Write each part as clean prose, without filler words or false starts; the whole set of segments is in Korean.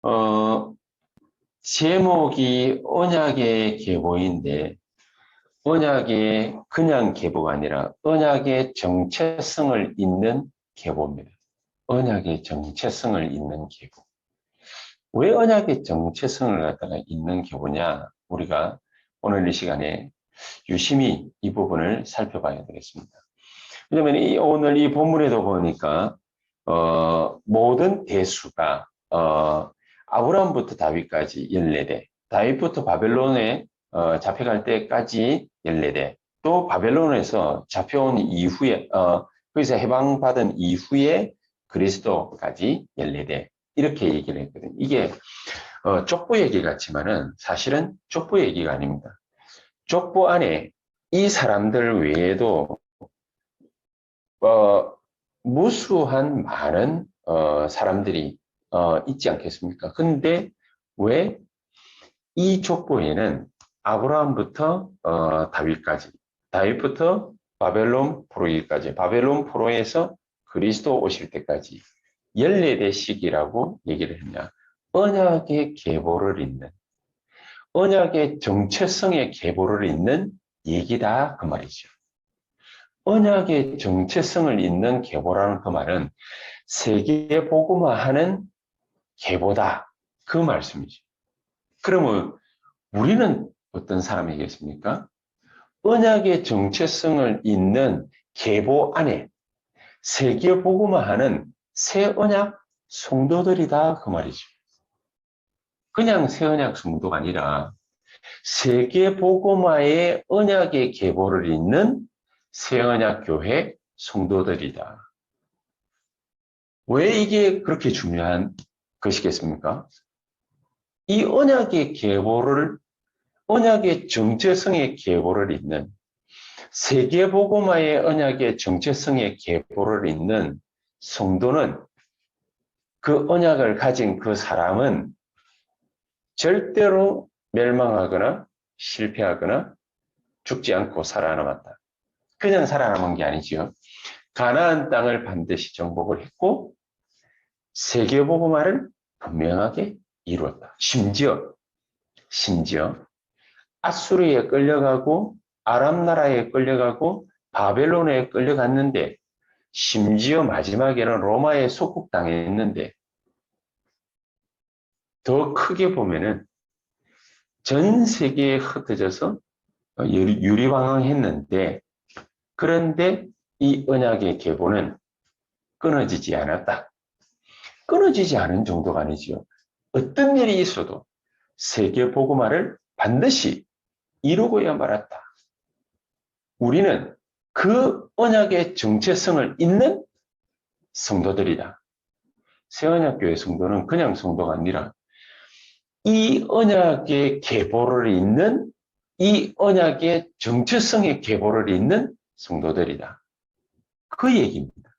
어, 제목이 언약의 계보인데, 언약의 그냥 계보가 아니라 언약의 정체성을 잇는 계보입니다. 언약의 정체성을 잇는 계보. 왜 언약의 정체성을 갖다가 잇는 계보냐? 우리가 오늘 이 시간에 유심히 이 부분을 살펴봐야 되겠습니다. 왜냐면 오늘 이 본문에도 보니까 모든 대수가 아브라함부터 다윗까지 14대, 다윗부터 바벨론에 잡혀갈 때까지 14대, 또 바벨론에서 잡혀온 이후에 거기서 해방받은 이후에 그리스도까지 14대 이렇게 얘기를 했거든요. 이게 족보 얘기 같지만은 사실은 족보 얘기가 아닙니다. 족보 안에 이 사람들 외에도 어, 무수한 많은 사람들이 있지 않겠습니까? 근데 왜 이 족보에는 아브라함부터 다윗까지, 다윗부터 바벨론 포로기까지, 바벨론 포로에서 그리스도 오실 때까지 14대씩이라고 얘기를 했냐? 언약의 계보를 잇는, 언약의 정체성의 계보를 잇는 얘기다 그 말이죠. 언약의 정체성을 잇는 계보라는 그 말은 세계복음화하는 계보다 그 말씀이죠. 그러면 우리는 어떤 사람이겠습니까? 언약의 정체성을 잇는 계보 안에 세계복음화하는 새 언약 성도들이다 그 말이죠. 그냥 새 언약 성도가 아니라 세계복음화의 언약의 계보를 잇는 새 언약 교회 성도들이다. 왜 이게 그렇게 중요한 것이겠습니까? 이 언약의 계보를, 언약의 정체성의 계보를 잇는, 세계복음화의 언약의 정체성의 계보를 잇는 성도는, 그 언약을 가진 그 사람은 절대로 멸망하거나 실패하거나 죽지 않고 살아남았다. 그냥 살아남은 게 아니지요. 가나안 땅을 반드시 정복을 했고 세계복음화를 분명하게 이루었다. 심지어 아수르에 끌려가고 아람 나라에 끌려가고 바벨론에 끌려갔는데 심지어 마지막에는 로마에 속국당했는데 더 크게 보면은 전 세계에 흩어져서 유리방황했는데 그런데 이 언약의 계보는 끊어지지 않았다. 끊어지지 않은 정도가 아니지요. 어떤 일이 있어도 세계 복음화를 반드시 이루고야 말았다. 우리는 그 언약의 정체성을 잇는 성도들이다. 새언약교회 성도는 그냥 성도가 아니라 이 언약의 계보를 잇는, 이 언약의 정체성의 계보를 잇는 성도들이다. 그 얘기입니다.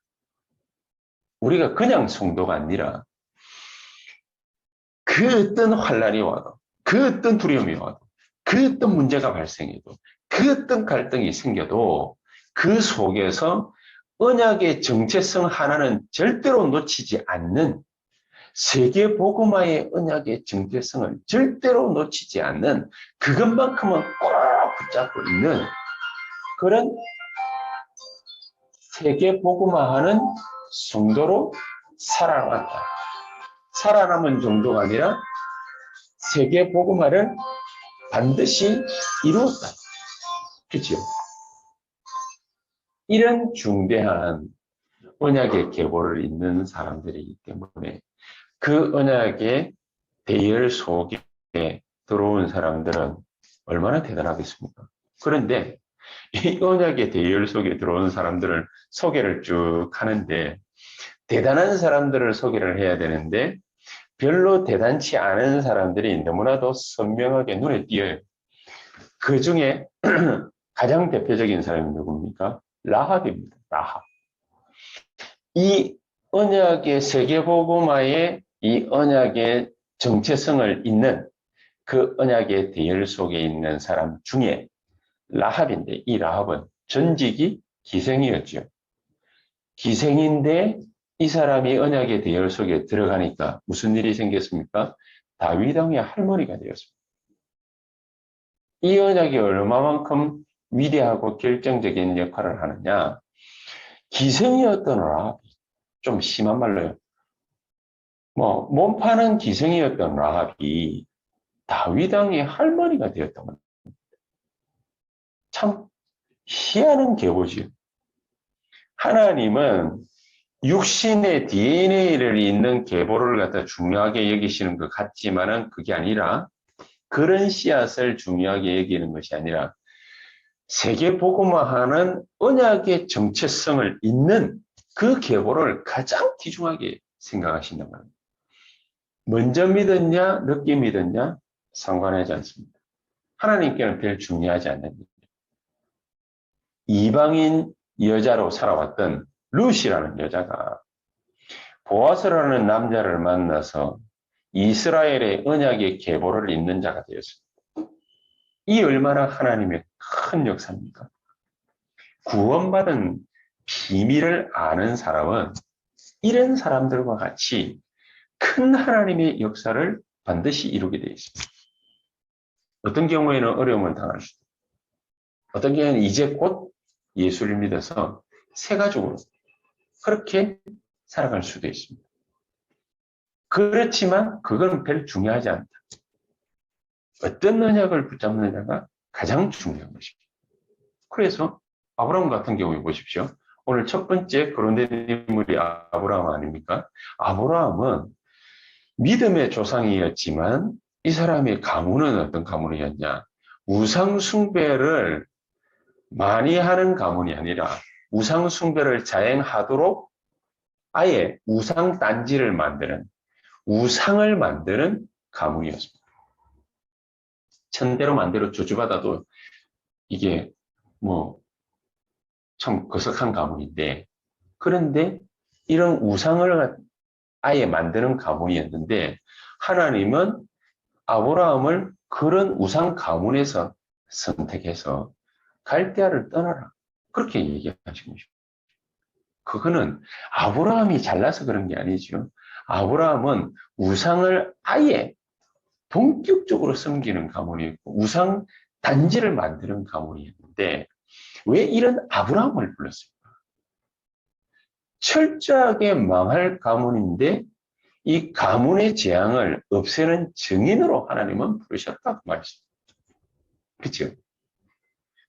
우리가 그냥 성도가 아니라 그 어떤 환란이 와도, 그 어떤 두려움이 와도, 그 어떤 문제가 발생해도, 그 어떤 갈등이 생겨도 그 속에서 언약의 정체성 하나는 절대로 놓치지 않는, 세계 복음화의 언약의 정체성을 절대로 놓치지 않는, 그것만큼은 꼭 붙잡고 있는 그런 세계 복음화하는 성도로 살아남았다. 살아남은 정도가 아니라 세계 복음화를 반드시 이루었다. 그렇죠? 이런 중대한 언약의 계보를 잇는 사람들이기 때문에 그 언약의 대열 속에 들어온 사람들은 얼마나 대단하겠습니까? 그런데 이 언약의 대열 속에 들어온 사람들을 소개를 쭉 하는데 대단한 사람들을 소개를 해야 되는데 별로 대단치 않은 사람들이 너무나도 선명하게 눈에 띄어요. 그 중에 가장 대표적인 사람이 누굽니까? 라합입니다. 라합. 이 언약의 세계복음화의 이 언약의 정체성을 잇는 그 언약의 대열 속에 있는 사람 중에 라합인데 이 라합은 전직이 기생이었죠. 기생인데 이 사람이 언약의 대열 속에 들어가니까 무슨 일이 생겼습니까? 다윗 왕의 할머니가 되었습니다. 이 언약이 얼마만큼 위대하고 결정적인 역할을 하느냐? 기생이었던 라합이, 좀 심한 말로요. 몸 파는 기생이었던 라합이 다윗 왕의 할머니가 되었던 겁니다. 참 희한한 계보지요. 하나님은 육신의 DNA를 잇는 계보를 갖다 중요하게 여기시는 것 같지만은 그게 아니라 그런 씨앗을 중요하게 여기는 것이 아니라 세계 복음화하는 언약의 정체성을 잇는 그 계보를 가장 귀중하게 생각하신단 말입니다. 먼저 믿었냐, 늦게 믿었냐 상관하지 않습니다. 하나님께는 별 중요하지 않는 일이에요. 이방인 여자로 살아왔던 룻이라는 여자가 보아스라는 남자를 만나서 이스라엘의 언약의 계보를 잇는 자가 되었습니다. 이 얼마나 하나님의 큰 역사입니까? 구원받은 비밀을 아는 사람은 이런 사람들과 같이 큰 하나님의 역사를 반드시 이루게 되어 있습니다. 어떤 경우에는 어려움을 당할 수도 있고, 어떤 경우에는 이제 곧 예수를 믿어서 새 가족으로 그렇게 살아갈 수도 있습니다. 그렇지만 그건 별 중요하지 않다. 어떤 언약을 붙잡느냐가 가장 중요한 것입니다. 그래서 아브라함 같은 경우에 보십시오. 오늘 첫 번째 거론된 인물이 아브라함 아닙니까? 아브라함은 믿음의 조상이었지만 이 사람의 가문은 어떤 가문이었냐? 우상 숭배를 많이 하는 가문이 아니라 우상 숭배를 자행하도록 아예 우상 단지를 만드는, 우상을 만드는 가문이었습니다. 천대로 만대로 저주받아도 이게 참 거석한 가문인데, 그런데 이런 우상을 아예 만드는 가문이었는데 하나님은 아브라함을 그런 우상 가문에서 선택해서 갈대아를 떠나라, 그렇게 얘기하신 것입니다. 그거는 아브라함이 잘나서 그런 게 아니죠. 아브라함은 우상을 아예 본격적으로 섬기는 가문이었고 우상 단지를 만드는 가문이었는데 왜 이런 아브라함을 불렀습니까? 철저하게 망할 가문인데 이 가문의 재앙을 없애는 증인으로 하나님은 부르셨다고 말했습니다. 그렇죠?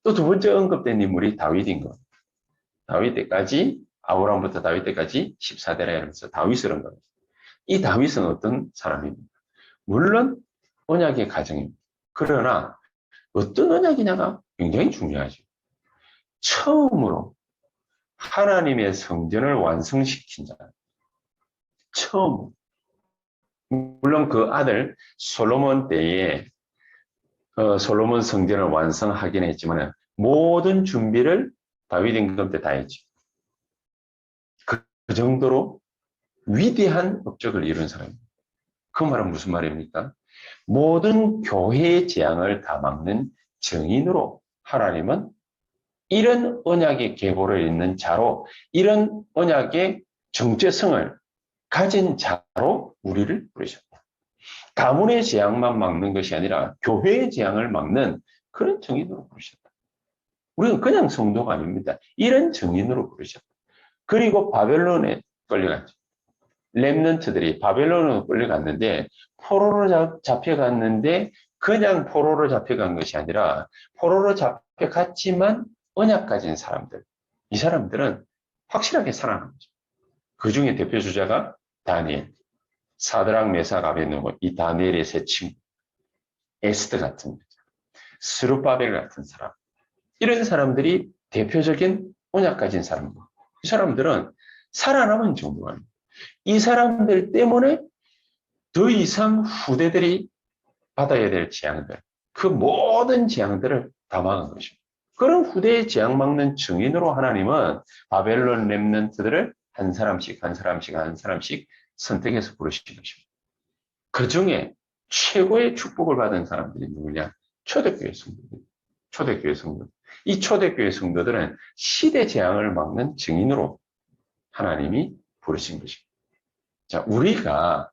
또 두 번째 언급된 인물이 다윗인 것. 다윗 때까지, 아브라함부터 다윗 때까지 14대라 이러면서 다윗을 한 겁니다. 이 다윗은 어떤 사람입니까? 물론 언약의 가정입니다. 그러나 어떤 언약이냐가 굉장히 중요하죠. 처음으로 하나님의 성전을 완성시킨 자. 처음. 물론 그 아들 솔로몬 때에 솔로몬 성전을 완성하긴 했지만 모든 준비를 다윗 임금 때 다 했죠. 그 정도로 위대한 업적을 이룬 사람입니다. 그 말은 무슨 말입니까? 모든 교회의 재앙을 다 막는 증인으로 하나님은 이런 언약의 계보를 잇는 자로, 이런 언약의 정체성을 가진 자로 우리를 부르셨다. 가문의 재앙만 막는 것이 아니라 교회의 재앙을 막는 그런 증인으로 부르셨다. 우리는 그냥 성도가 아닙니다. 이런 증인으로 부르셨다. 그리고 바벨론에 끌려갔죠. 렘넌트들이 바벨론으로 끌려갔는데 포로로 잡혀갔는데 그냥 포로로 잡혀간 것이 아니라 포로로 잡혀갔지만 언약 가진 사람들, 이 사람들은 확실하게 살아난 거죠. 그 중에 대표 주자가 다니엘, 사드락 메삭 아벳느고, 이 다니엘의 세 친구, 에스더 같은 여자, 스룹바벨 같은 사람, 이런 사람들이 대표적인 언약 가진 사람들. 이 사람들은 살아남은 정도가 아닙니다. 이 사람들 때문에 더 이상 후대들이 받아야 될 재앙들, 그 모든 재앙들을 다 막은 것입니다. 그런 후대의 재앙 막는 증인으로 하나님은 바벨론 렘넌트들을 한 사람씩 한 사람씩 한 사람씩 선택해서 부르신 것입니다. 그 중에 최고의 축복을 받은 사람들이 누구냐? 초대교회 성도들. 초대교회 성도들. 이 초대교회 성도들은 시대 재앙을 막는 증인으로 하나님이 부르신 것입니다. 자, 우리가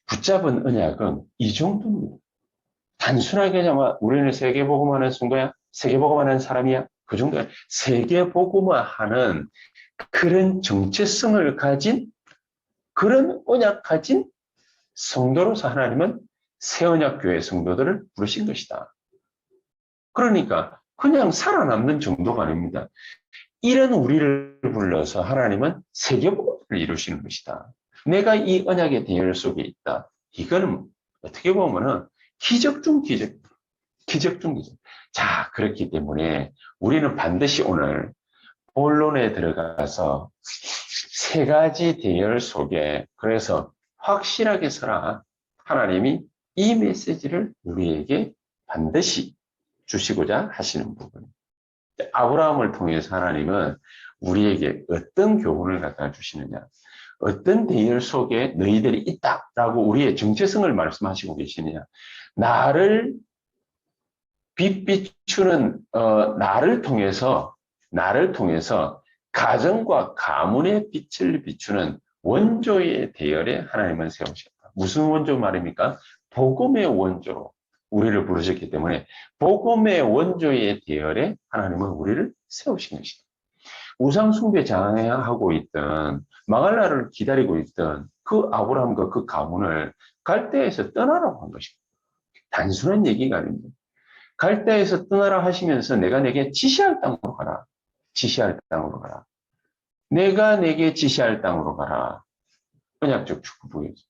붙잡은 언약은 이 정도입니다. 단순하게 그냥 우리는 세계복음하는 순간야, 세계복음하는 사람이야, 그 정도야. 세계복음화하는 그런 정체성을 가진 그런 언약 가진 성도로서 하나님은 새언약교회 성도들을 부르신 것이다. 그러니까 그냥 살아남는 정도가 아닙니다. 이런 우리를 불러서 하나님은 세계복음을 이루시는 것이다. 내가 이 언약의 대열 속에 있다. 이거는 어떻게 보면은 기적 중 기적, 기적 중 기적. 자, 그렇기 때문에 우리는 반드시 오늘 본론에 들어가서 세 가지 대열 속에 그래서 확실하게 서라. 하나님이 이 메시지를 우리에게 반드시 주시고자 하시는 부분. 아브라함을 통해서 하나님은 우리에게 어떤 교훈을 갖다 주시느냐, 어떤 대열 속에 너희들이 있다라고 우리의 정체성을 말씀하시고 계시느냐, 나를 빛 비추는 나를 통해서 가정과 가문의 빛을 비추는 원조의 대열에 하나님은 세우셨다. 무슨 원조 말입니까? 복음의 원조로 우리를 부르셨기 때문에 복음의 원조의 대열에 하나님은 우리를 세우신 것이다. 우상숭배 장애하고 있던 망할 날을 기다리고 있던 그 아브라함과 그 가문을 갈대에서 떠나라고 한 것입니다. 단순한 얘기가 아닙니다. 갈대에서 떠나라 하시면서 내가 내게 지시할 땅으로 가라. 지시할 땅으로 가라. 내가 내게 지시할 땅으로 가라. 언약적 축복이죠.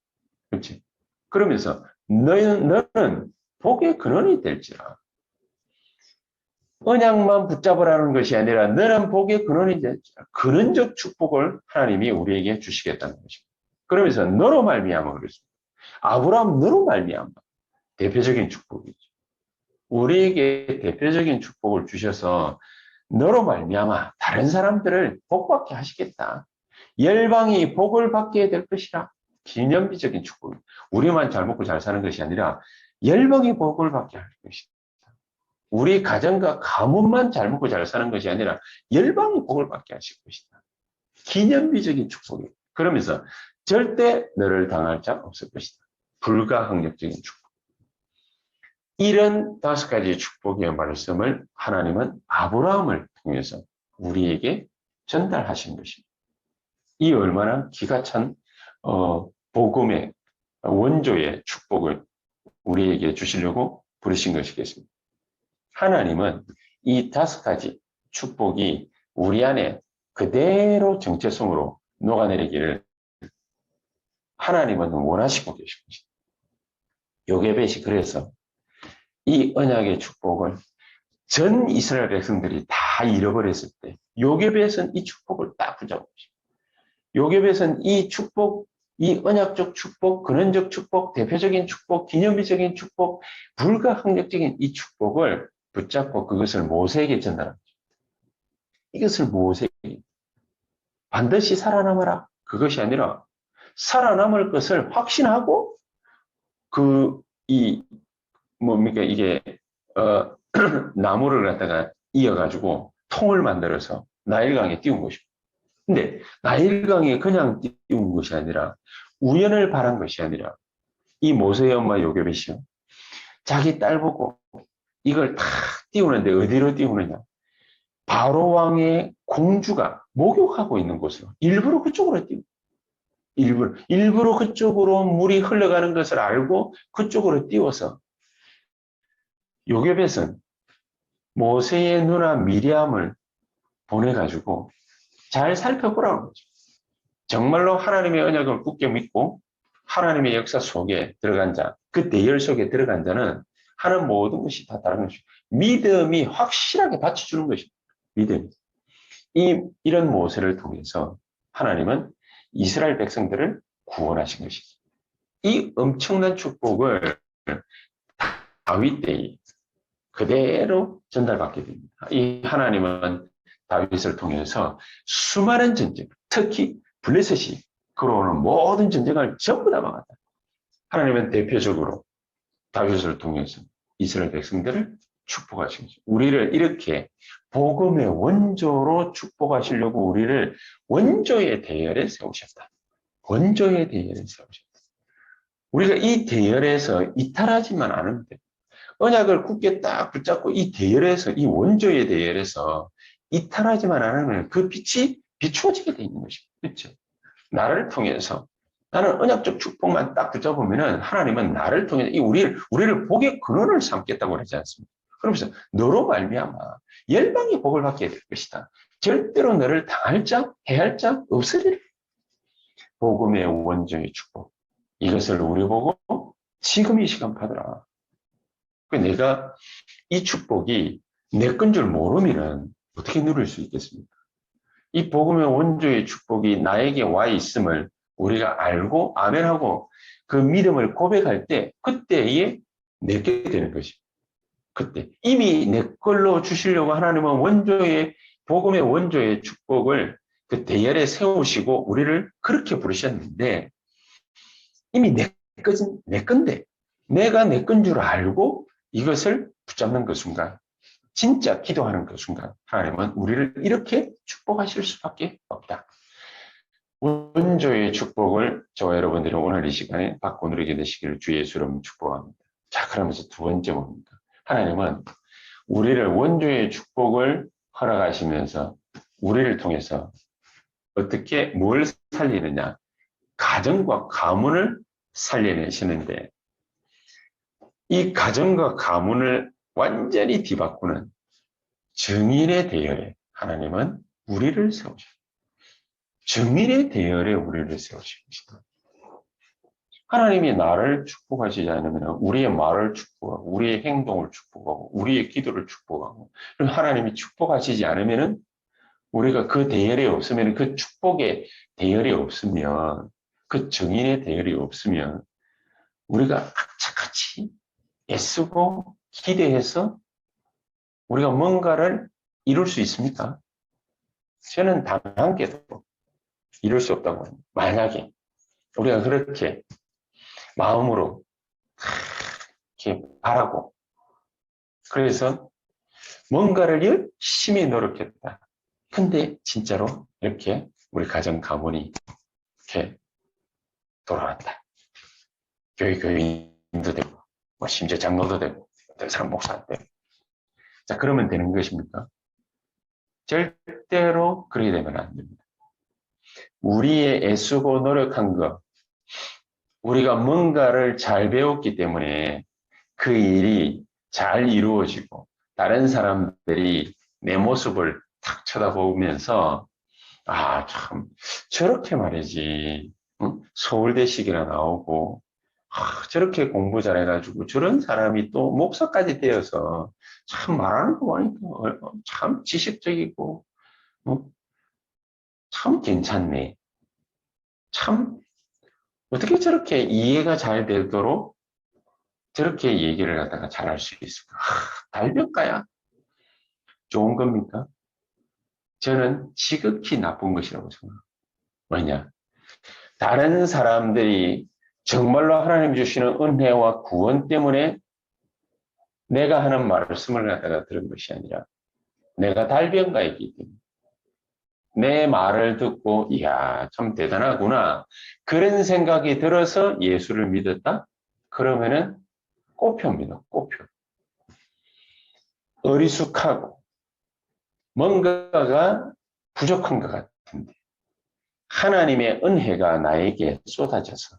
그렇지? 그러면서 너는 복의 근원이 될지라. 언약만 붙잡으라는 것이 아니라 너는 복의 근원이 될지라. 근원적 축복을 하나님이 우리에게 주시겠다는 것입니다. 그러면서 너로 말미암아 그랬습니다. 아브라함 너로 말미암아 대표적인 축복이죠. 우리에게 대표적인 축복을 주셔서 너로 말미암아 다른 사람들을 복받게 하시겠다. 열방이 복을 받게 될 것이라. 기념비적인 축복입니다. 우리만 잘 먹고 잘 사는 것이 아니라 열방이 복을 받게 할 것이다. 우리 가정과 가문만 잘 먹고 잘 사는 것이 아니라 열방이 복을 받게 하실 것이다. 기념비적인 축복입니다. 그러면서 절대 너를 당할 자 없을 것이다. 불가항력적인 축복. 이런 5가지 축복의 말씀을 하나님은 아브라함을 통해서 우리에게 전달하신 것입니다. 이 얼마나 기가 찬 복음의 원조의 축복을 우리에게 주시려고 부르신 것이겠습니다. 하나님은 이 5가지 축복이 우리 안에 그대로 정체성으로 녹아내리기를 하나님은 원하시고 계신 것입니다. 요게벳이 그래서 이 언약의 축복을 전 이스라엘 백성들이 다 잃어버렸을 때 요게벳은 이 축복을 딱 붙잡고 있습니다. 요게벳은 이 축복, 이 언약적 축복, 근원적 축복, 대표적인 축복, 기념비적인 축복, 불가항력적인 이 축복을 붙잡고 그것을 모세에게 전달합니다. 이것을 모세에게 반드시 살아남아라. 그것이 아니라 살아남을 것을 확신하고 이게 나무를 갖다가 이어가지고 통을 만들어서 나일강에 띄운 것입니다. 근데 나일강에 그냥 띄운 것이 아니라 우연을 바란 것이 아니라 이 모세의 엄마 요게벳이요. 자기 딸 보고 이걸 탁 띄우는데 어디로 띄우느냐. 바로 왕의 공주가 목욕하고 있는 곳으로 일부러 그쪽으로 띄우. 일부러 그쪽으로 물이 흘러가는 것을 알고 그쪽으로 띄워서 요게벳은 모세의 누나 미리암을 보내가지고 잘 살펴보라는 거죠. 정말로 하나님의 언약을 굳게 믿고 하나님의 역사 속에 들어간 자, 그 대열 속에 들어간 자는 하는 모든 것이 다 다른 것이죠. 믿음이 확실하게 받쳐주는 것입니다. 믿음이. 이런 모세를 통해서 하나님은 이스라엘 백성들을 구원하신 것이죠. 이 엄청난 축복을 다윗 때에 그대로 전달받게 됩니다. 이 하나님은 다윗을 통해서 수많은 전쟁, 특히 블레셋이 걸어오는 모든 전쟁을 전부 다 막았다. 하나님은 대표적으로 다윗을 통해서 이스라엘 백성들을 축복하신 거죠. 우리를 이렇게 복음의 원조로 축복하시려고 우리를 원조의 대열에 세우셨다. 원조의 대열을 세우셨다. 우리가 이 대열에서 이탈하지만 않으면 돼. 언약을 굳게 딱 붙잡고 이 대열에서, 이 원조의 대열에서 이탈하지만 않으면 그 빛이 비추어지게 돼 있는 것이죠. 그렇죠? 나를 통해서. 나는 언약적 축복만 딱 붙잡으면은 하나님은 나를 통해서 우리를 복의 근원을 삼겠다고 그러지 않습니까? 그러면서 너로 말미암아 열방이 복을 받게 될 것이다. 절대로 너를 당할 자, 해할 자 없으리라. 복음의 원조의 축복. 이것을 우리 보고 지금 이 시간 받으라. 내가 이 축복이 내 건 줄 모르면은 어떻게 누릴 수 있겠습니까? 이 복음의 원조의 축복이 나에게 와 있음을 우리가 알고 아멘하고 그 믿음을 고백할 때 그때에 내게 되는 것이. 그때 이미 내 걸로 주시려고 하나님은 원조의 복음의 원조의 축복을 그 대열에 세우시고 우리를 그렇게 부르셨는데 이미 내 건데 내가 내 건 줄 알고 이것을 붙잡는 그 순간 진짜 기도하는 그 순간 하나님은 우리를 이렇게 축복하실 수밖에 없다. 원조의 축복을 저와 여러분들이 오늘 이 시간에 받고 누리게 되시기를 주 예수로 축복합니다. 자, 그러면서 두 번째 뭡니까? 하나님은 우리를 원조의 축복을 허락하시면서 우리를 통해서 어떻게 뭘 살리느냐? 가정과 가문을 살려내시는데 이 가정과 가문을 완전히 뒤바꾸는 증인의 대열에 하나님은 우리를 세우십니다. 증인의 대열에 우리를 세우십니다. 하나님이 나를 축복하시지 않으면 우리의 말을 축복하고 우리의 행동을 축복하고 우리의 기도를 축복하고 그럼 하나님이 축복하시지 않으면 우리가 그 대열이 없으면 그 축복의 대열이 없으면 그 증인의 대열이 없으면 우리가 악착같이 애쓰고 기대해서 우리가 뭔가를 이룰 수 있습니까? 저는 단 한 개도 이룰 수 없다고 합니다. 만약에 우리가 그렇게 마음으로 이렇게 바라고 그래서 뭔가를 열심히 노력했다. 근데 진짜로 이렇게 우리 가정 가문이 이렇게 돌아간다. 교인도 되고 뭐 심지어 장로도 되고 어떤 사람 목사도 되고 자 그러면 되는 것입니까? 절대로 그렇게 되면 안 됩니다. 우리의 애쓰고 노력한 것 우리가 뭔가를 잘 배웠기 때문에 그 일이 잘 이루어지고 다른 사람들이 내 모습을 탁 쳐다보면서 아, 참 저렇게 말이지 서울대식이나 나오고 저렇게 공부 잘해가지고 저런 사람이 또 목사까지 되어서 참 말하는 거 보니까 참 지식적이고 참 괜찮네. 참 어떻게 저렇게 이해가 잘 되도록 저렇게 얘기를 갖다가 잘할 수 있을까? 달변가야? 좋은 겁니까? 저는 지극히 나쁜 것이라고 생각합니다. 왜냐? 다른 사람들이 정말로 하나님 주시는 은혜와 구원 때문에 내가 하는 말씀을 갖다가 들은 것이 아니라 내가 달변가이기 때문에 내 말을 듣고 이야 참 대단하구나 그런 생각이 들어서 예수를 믿었다? 그러면은 꼬표입니다. 꼬표. 어리숙하고 뭔가가 부족한 것 같은데 하나님의 은혜가 나에게 쏟아져서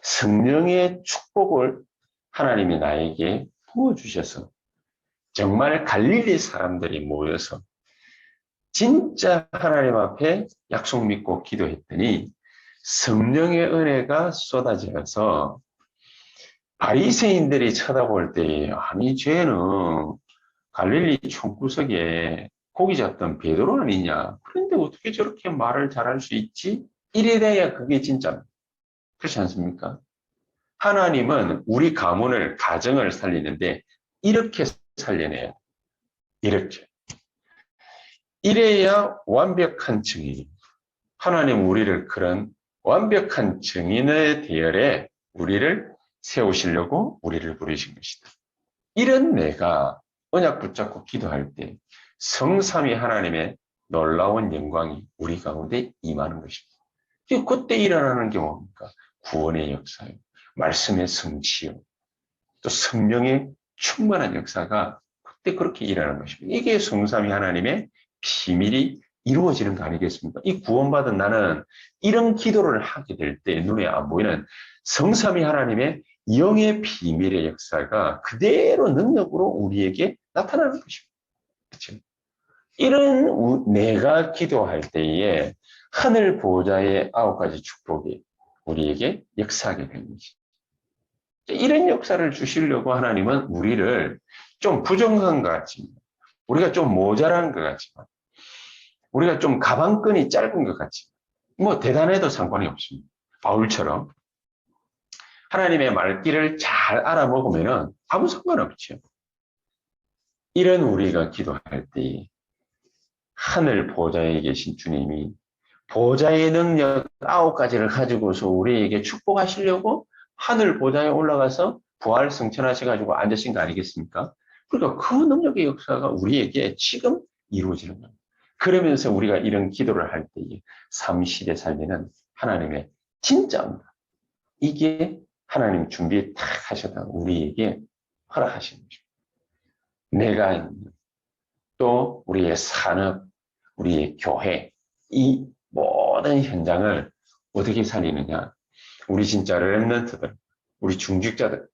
성령의 축복을 하나님이 나에게 부어주셔서 정말 갈릴리 사람들이 모여서 진짜 하나님 앞에 약속 믿고 기도했더니 성령의 은혜가 쏟아져서 바리새인들이 쳐다볼 때 아니 쟤는 갈릴리 총구석에 고기 잡던 베드로 아니냐 그런데 어떻게 저렇게 말을 잘할 수 있지? 이래 돼야 그게 진짜 그렇지 않습니까? 하나님은 우리 가문을 가정을 살리는데 이렇게 살려내요. 이렇게. 이래야 완벽한 증인. 하나님 우리를 그런 완벽한 증인의 대열에 우리를 세우시려고 우리를 부르신 것이다. 이런 내가 언약 붙잡고 기도할 때 성삼위 하나님의 놀라운 영광이 우리 가운데 임하는 것입니다. 그때 일어나는 게 뭡니까? 구원의 역사요. 말씀의 성취요. 또 성령의 충만한 역사가 그때 그렇게 일어나는 것입니다. 이게 성삼위 하나님의 비밀이 이루어지는 거 아니겠습니까? 이 구원받은 나는 이런 기도를 하게 될 때 눈에 안 보이는 성삼위 하나님의 영의 비밀의 역사가 그대로 능력으로 우리에게 나타나는 것입니다. 그렇죠? 이런 내가 기도할 때에 하늘 보호자의 9가지 축복이 우리에게 역사하게 되는 것입니다. 이런 역사를 주시려고 하나님은 우리를 좀 부정한 것 같지만, 우리가 좀 모자란 것 같지만, 우리가 좀 가방끈이 짧은 것 같지만, 뭐 대단해도 상관이 없습니다. 바울처럼 하나님의 말귀를 잘 알아먹으면 아무 상관없죠. 이런 우리가 기도할 때 하늘 보좌에 계신 주님이 보좌의 능력 9가지를 가지고서 우리에게 축복하시려고 하늘 보좌에 올라가서 부활 승천하셔가지고 앉으신 거 아니겠습니까? 그러니까 그 능력의 역사가 우리에게 지금 이루어지는 겁니다. 그러면서 우리가 이런 기도를 할 때에 삼시대 살리는 하나님의 진짜 응답. 이게 하나님 준비 탁 하셔다 우리에게 허락하신 거죠. 내가 있는 또 우리의 산업, 우리의 교회, 이 모든 현장을 어떻게 살리느냐. 우리 진짜 렘넌트들, 우리 중직자들,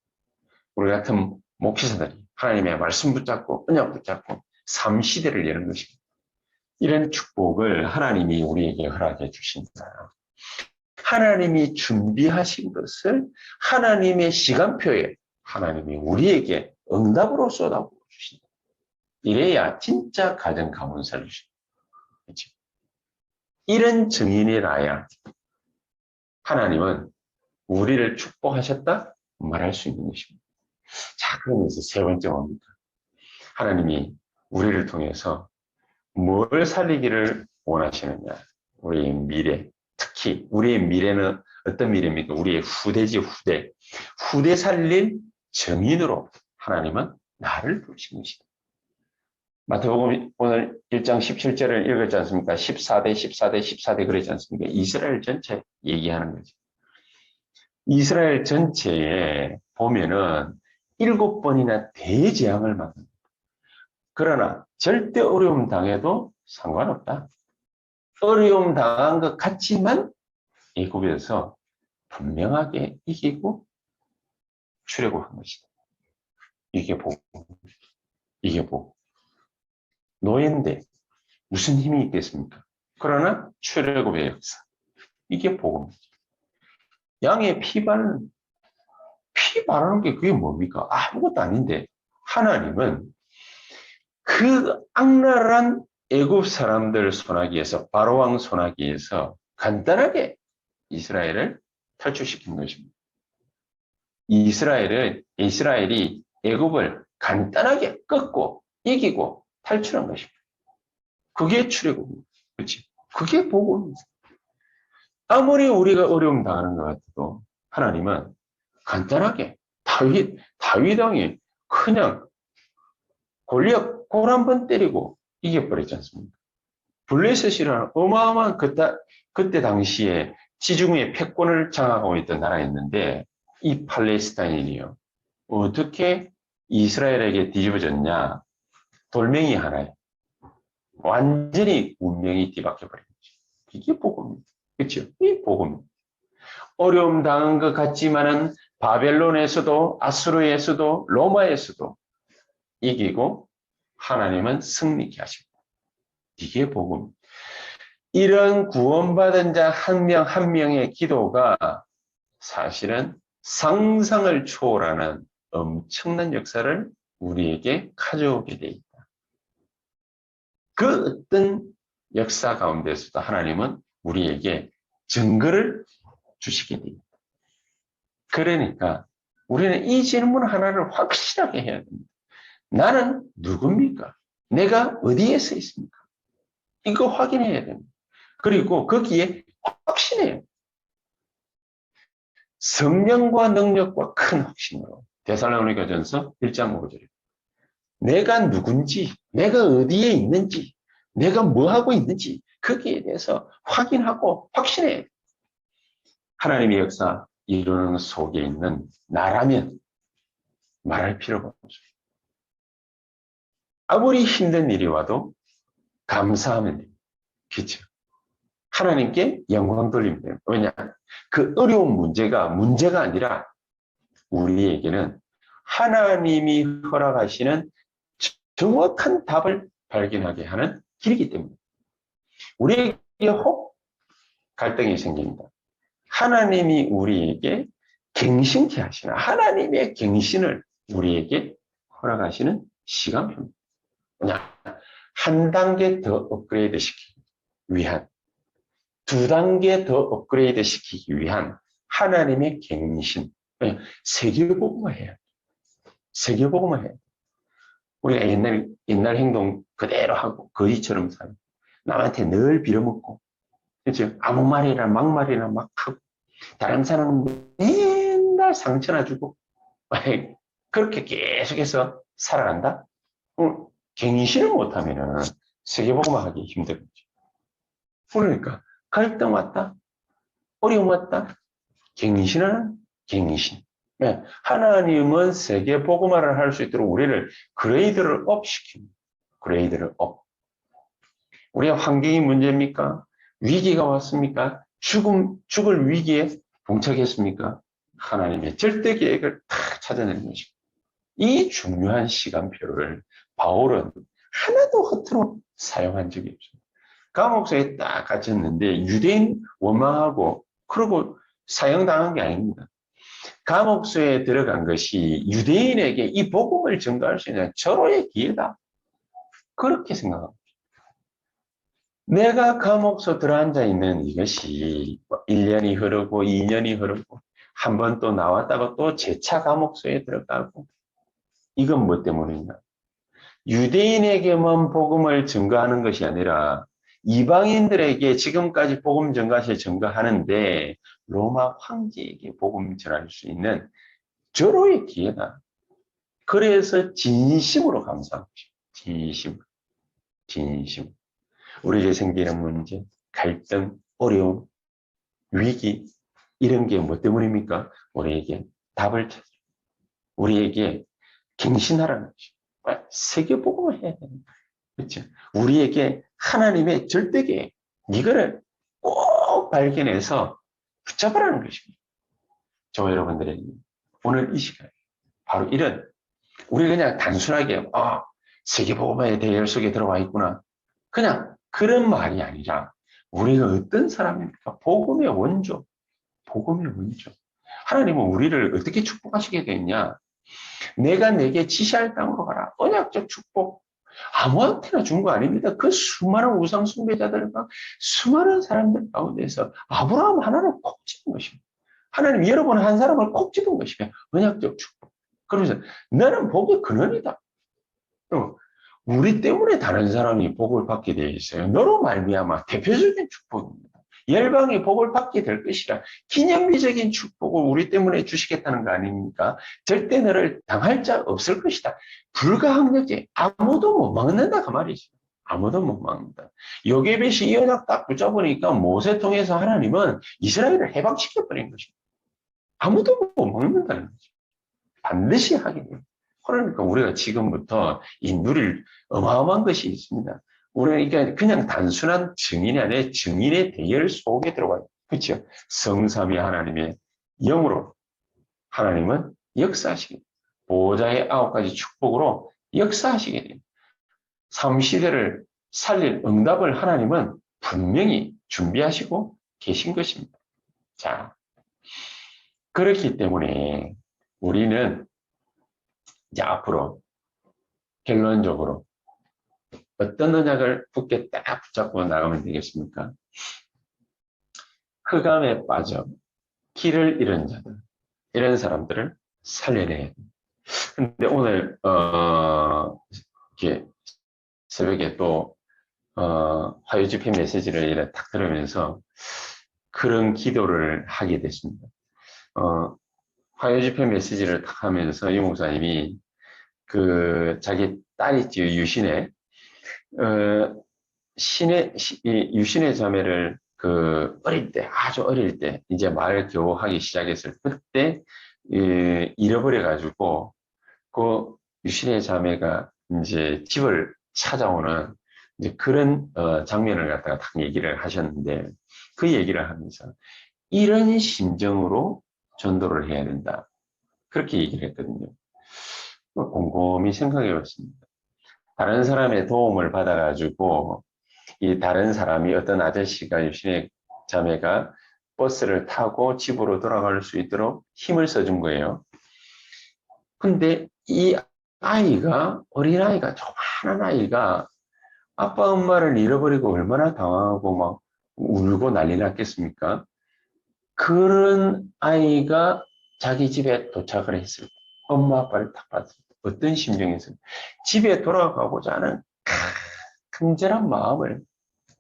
우리 같은 목회자들이 하나님의 말씀 붙잡고 언약 붙잡고 삼시대를 여는 것입니다. 이런 축복을 하나님이 우리에게 허락해 주신다. 하나님이 준비하신 것을 하나님의 시간표에 하나님이 우리에게 응답으로 쏟아부어 주신다. 이래야 진짜 가정 가문 살리십니다. 그렇죠? 이런 증인이라야 하나님은 우리를 축복하셨다 말할 수 있는 것입니다. 자, 그러면서 세 번째 뭡니까? 하나님이 우리를 통해서 뭘 살리기를 원하시느냐? 우리의 미래, 특히 우리의 미래는 어떤 미래입니까? 우리의 후대지, 후대. 후대 살릴 증인으로 하나님은 나를 부르신 것이다. 마태복음 오늘 1장 17절을 읽었지 않습니까? 14대, 14대, 14대 그러지 않습니까? 이스라엘 전체 얘기하는 거죠. 이스라엘 전체에 보면은 7번이나 대재앙을 받는다. 그러나 절대 어려움 당해도 상관없다. 어려움 당한 것 같지만 애굽에서 분명하게 이기고 출애굽한 것이다. 이게 복. 이게 복. 노예인데 무슨 힘이 있겠습니까? 그러나 출애굽의 역사. 이게 복음이죠. 양의 피 바르는 게 그게 뭡니까? 아무것도 아닌데 하나님은 그 악랄한 애굽 사람들 손아귀에서 바로왕 손아귀에서 간단하게 이스라엘을 탈출시킨 것입니다. 이스라엘이 애굽을 간단하게 꺾고 이기고 탈출한 것입니다. 그게 출애굽입니다. 그렇지? 그게 복음입니다. 아무리 우리가 어려움 당하는 것 같아도 하나님은 간단하게 다윗 왕이 그냥 골리앗 골 한 번 때리고 이겨버렸지 않습니까? 블레셋이라는 어마어마한 그때 당시에 지중해 패권을 장악하고 있던 나라였는데 이 팔레스타인이요. 어떻게 이스라엘에게 뒤집어졌냐? 돌멩이 하나에 완전히 운명이 뒤바뀌어버린 거죠. 이게 복음입니다. 그렇죠? 이 복음. 어려움 당한 것 같지만은 바벨론에서도 아수르에서도 로마에서도 이기고 하나님은 승리케 하십니다. 이게 복음. 이런 구원받은 자 한 명 한 명의 기도가 사실은 상상을 초월하는 엄청난 역사를 우리에게 가져오게 돼 있다. 그 어떤 역사 가운데서도 하나님은 우리에게 증거를 주시게 됩니다. 그러니까 우리는 이 질문 하나를 확실하게 해야 됩니다. 나는 누굽니까? 내가 어디에 서 있습니까? 이거 확인해야 됩니다. 그리고 거기에 확신해요. 성령과 능력과 큰 확신으로. 데살로니가전서 1장 5절에 내가 누군지, 내가 어디에 있는지, 내가 뭐 하고 있는지 거기에 대해서 확인하고 확신해. 하나님의 역사 이루는 속에 있는 나라면 말할 필요가 없어요. 아무리 힘든 일이 와도 감사하면 돼요. 그렇죠? 하나님께 영광 돌리면 돼요. 왜냐? 그 어려운 문제가 아니라 우리에게는 하나님이 허락하시는 정확한 답을 발견하게 하는 길이기 때문에 우리에게 혹 갈등이 생깁니다. 하나님이 우리에게 갱신케 하시는 하나님의 갱신을 우리에게 허락하시는 시간표입니다. 그냥 한 단계 더 업그레이드 시키기 위한, 두 단계 더 업그레이드 시키기 위한 하나님의 갱신. 세계복음화 해야 돼. 세계복음화 해야 돼. 우리가 옛날 행동 그대로 하고 거지처럼 살고 남한테 늘 빌어먹고 그렇죠? 아무 말이나 막말이나 막 하고 다른 사람은 맨날 상처나 주고 그렇게 계속해서 살아간다? 갱신을 못하면은 세계복음화 하기 힘든 거죠. 그러니까 갈등 왔다, 어려움 왔다, 갱신은 갱신. 하나님은 세계복음화를 할 수 있도록 우리를 그레이드를 업 시킵니다. 그레이드를 업. 우리가 환경이 문제입니까? 위기가 왔습니까? 죽을 위기에 봉착했습니까? 하나님의 절대 계획을 탁 찾아내는 것입니다. 이 중요한 시간표를 바울은 하나도 허투루 사용한 적이 없어요. 감옥소에 딱 갇혔는데 유대인 원망하고 그러고 사형당한 게 아닙니다. 감옥소에 들어간 것이 유대인에게 이 복음을 전가할 수 있는 절호의 기회다. 그렇게 생각합니다. 내가 감옥소 들어앉아 있는 이것이 1년이 흐르고 2년이 흐르고 한 번 또 나왔다가 또 재차 감옥소에 들어가고 이건 뭐 때문이냐? 유대인에게만 복음을 전가하는 것이 아니라 이방인들에게 지금까지 복음 전가시 전가하는데 로마 황제에게 복음 전할 수 있는 절호의 기회다. 그래서 진심으로 감사하고 싶어요. 진심. 우리에게 생기는 문제, 갈등, 어려움, 위기 이런 게 뭐 때문입니까? 우리에게 답을 찾아. 우리에게 갱신하라는 것이. 세계복음을 해야 되는 거예요. 그렇죠? 우리에게 하나님의 절대계획, 이거를 꼭 발견해서 붙잡으라는 것입니다. 저 여러분들에게 오늘 이 시간 바로 이런 우리 그냥 단순하게 세계복음화의 대열 속에 들어와 있구나. 그냥 그런 말이 아니라 우리가 어떤 사람입니까? 복음의 원조. 복음의 원조. 하나님은 우리를 어떻게 축복하시게 됐냐? 내가 내게 지시할 땅으로 가라. 언약적 축복. 아무한테나 준 거 아닙니다. 그 수많은 우상 숭배자들과 수많은 사람들 가운데서 아브라함 하나를 콕 집은 것입니다. 하나님 여러분 한 사람을 콕 집은 것이며 언약적 축복. 그러면서 너는 복의 근원이다. 우리 때문에 다른 사람이 복을 받게 되어 있어요. 너로 말미암아 대표적인 축복입니다. 열방이 복을 받게 될 것이라 기념비적인 축복을 우리 때문에 주시겠다는 거 아닙니까? 절대 너를 당할 자 없을 것이다. 불가항력제 아무도 못 막는다 그 말이죠. 아무도 못 막는다. 요게벳이 이 언약 딱 붙잡으니까 모세 통해서 하나님은 이스라엘을 해방시켜버린 것입니다. 아무도 못 막는다는 거죠. 반드시 하게 됩니다. 그러니까 우리가 지금부터 이 누릴 어마어마한 것이 있습니다. 우리가 그냥 단순한 증인이 아니라 증인의 대열 속에 들어가요. 그렇죠? 성삼위 하나님의 영으로 하나님은 역사하시게 됩니다. 보호자의 9가지 축복으로 역사하시게 됩니다. 삼시대를 살릴 응답을 하나님은 분명히 준비하시고 계신 것입니다. 자, 그렇기 때문에 우리는 이제 앞으로 결론적으로 어떤 언약을 굳게 딱 붙잡고 나가면 되겠습니까? 흑암에 빠져 길을 잃은 자들, 이런 사람들을 살려내야 됩니다. 근데 오늘 이렇게 새벽에 또 화요 집회 메시지를 이렇게 딱 들으면서 그런 기도를 하게 됐습니다. 화요 집회 메시지를 딱 하면서 이 목사님이 자기 딸이 유신의 유신의 자매를 어릴 때, 아주 어릴 때, 이제 말 겨우 하기 시작했을 그때, 잃어버려가지고, 그 유신의 자매가 이제 집을 찾아오는 이제 그런 장면을 갖다가 딱 얘기를 하셨는데, 그 얘기를 하면서 이런 심정으로 전도를 해야 된다. 그렇게 얘기를 했거든요. 곰곰이 생각해 봤습니다. 다른 사람의 도움을 받아가지고, 이 다른 사람이 어떤 아저씨가 유신의 자매가 버스를 타고 집으로 돌아갈 수 있도록 힘을 써준 거예요. 근데 이 아이가, 어린아이가, 조그마한 아이가 아빠 엄마를 잃어버리고 얼마나 당황하고 막 울고 난리 났겠습니까? 그런 아이가 자기 집에 도착을 했을 때, 엄마 아빠를 딱 봤을 때 어떤 심정이었어요? 집에 돌아가고자 하는 간절한 마음을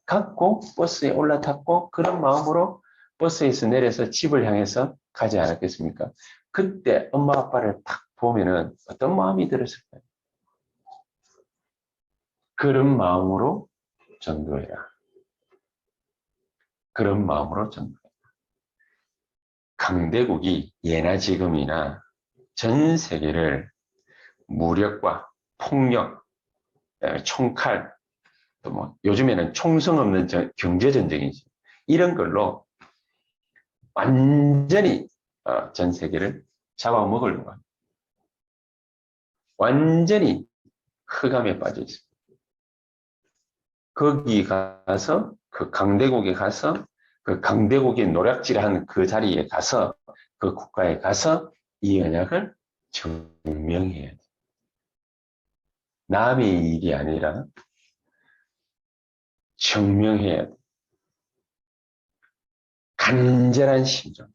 갖고 버스에 올라탔고 그런 마음으로 버스에서 내려서 집을 향해서 가지 않았겠습니까? 그때 엄마 아빠를 딱 보면은 어떤 마음이 들었을까요? 그런 마음으로 전도해라. 그런 마음으로 전도해라. 강대국이 예나 지금이나 전 세계를 무력과 폭력, 총칼, 또 뭐 요즘에는 총성 없는 경제전쟁이지. 이런 걸로 완전히 전 세계를 잡아먹으려고 합니다. 완전히 흑암에 빠져 있습니다. 거기 가서 그 강대국에 가서 그 강대국이 노략질한 그 자리에 가서 그 국가에 가서 이 언약을 증명해야 돼. 남의 일이 아니라 증명해야 돼. 간절한 심정.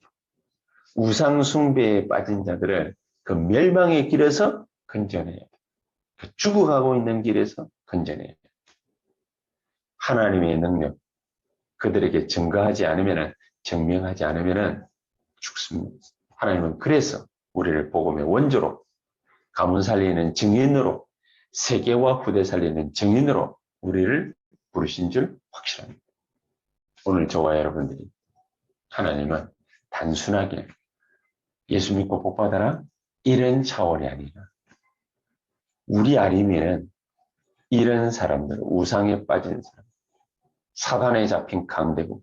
우상 숭배에 빠진 자들을 그 멸망의 길에서 건져내야 돼. 그 죽어가고 있는 길에서 건져내야 돼. 하나님의 능력, 그들에게 증거하지 않으면, 증명하지 않으면 죽습니다. 하나님은 그래서 우리를 복음의 원조로, 가문 살리는 증인으로, 세계와 후대 살리는 증인으로 우리를 부르신 줄 확실합니다. 오늘 저와 여러분들이 하나님은 단순하게 예수 믿고 복받아라 이런 차원이 아니라 우리 아니면은 이런 사람들, 우상에 빠진 사람, 사단에 잡힌 강대국,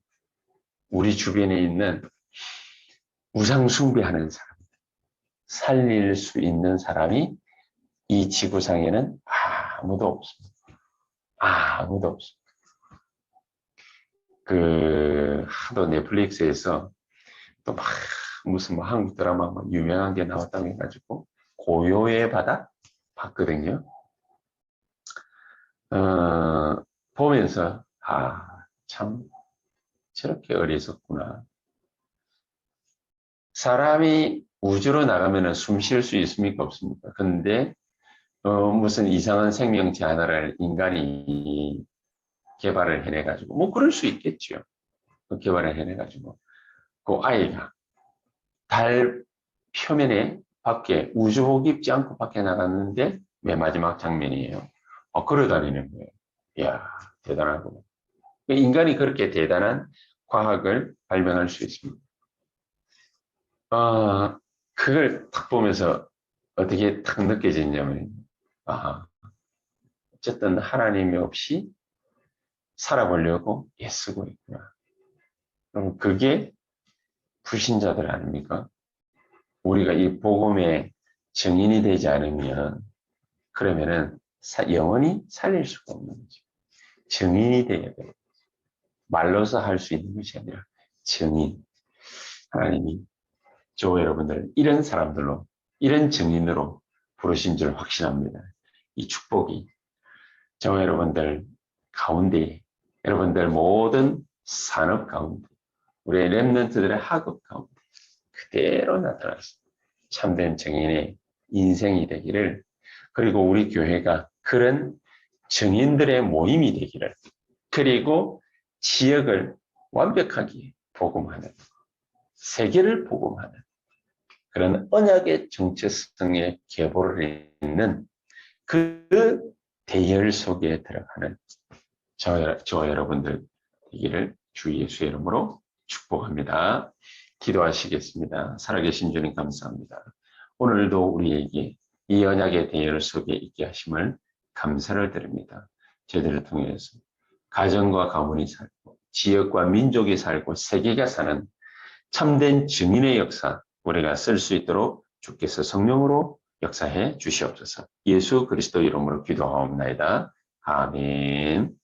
우리 주변에 있는 우상 숭배하는 사람, 살릴 수 있는 사람이 이 지구상에는 아무도 없습니다. 아무도 없습니다. 하도 넷플릭스에서 또 막 무슨 뭐 한국 드라마 뭐 유명한 게 나왔다고 해가지고 고요의 바다 봤거든요. 보면서 참 저렇게 어리석구나. 사람이 우주로 나가면 숨 쉴 수 있습니까? 없습니까? 근데 무슨 이상한 생명체 하나를 인간이 개발을 해내가지고 뭐 그럴 수 있겠죠. 개발을 해내가지고 그 아이가 달 표면에 밖에 우주복 입지 않고 밖에 나갔는데 맨 마지막 장면이에요. 걸어다니는 거예요. 이야 대단하고 인간이 그렇게 대단한 과학을 발명할 수 있습니다. 그걸 딱 보면서 어떻게 딱 느껴지냐면 어쨌든 하나님이 없이 살아보려고 애쓰고 있구나. 그럼 그게 불신자들 아닙니까? 우리가 이 복음의 증인이 되지 않으면 그러면은 영원히 살릴 수가 없는 거죠. 증인이 되어야 돼요. 말로서 할 수 있는 것이 아니라 증인. 하나님이 저와 여러분들 이런 사람들로 이런 증인으로 부르신 줄 확신합니다. 이 축복이 저와 여러분들 가운데 여러분들 모든 산업 가운데 우리의 렘넌트들의 학업 가운데 그대로 나타나서 참된 증인의 인생이 되기를 그리고 우리 교회가 그런 증인들의 모임이 되기를 그리고 지역을 완벽하게 복음하는 세계를 복음하는 그런 언약의 정체성에 계보를 잇는 그 대열 속에 들어가는 저와 여러분들 되기를 주 예수의 이름으로 축복합니다. 기도하시겠습니다. 살아계신 주님 감사합니다. 오늘도 우리에게 이 언약의 대열 속에 있게 하심을 감사를 드립니다. 저희들을 통해서 가정과 가문이 살고 지역과 민족이 살고 세계가 사는 참된 증인의 역사 우리가 쓸 수 있도록 주께서 성령으로 역사해 주시옵소서. 예수 그리스도 이름으로 기도하옵나이다. 아멘.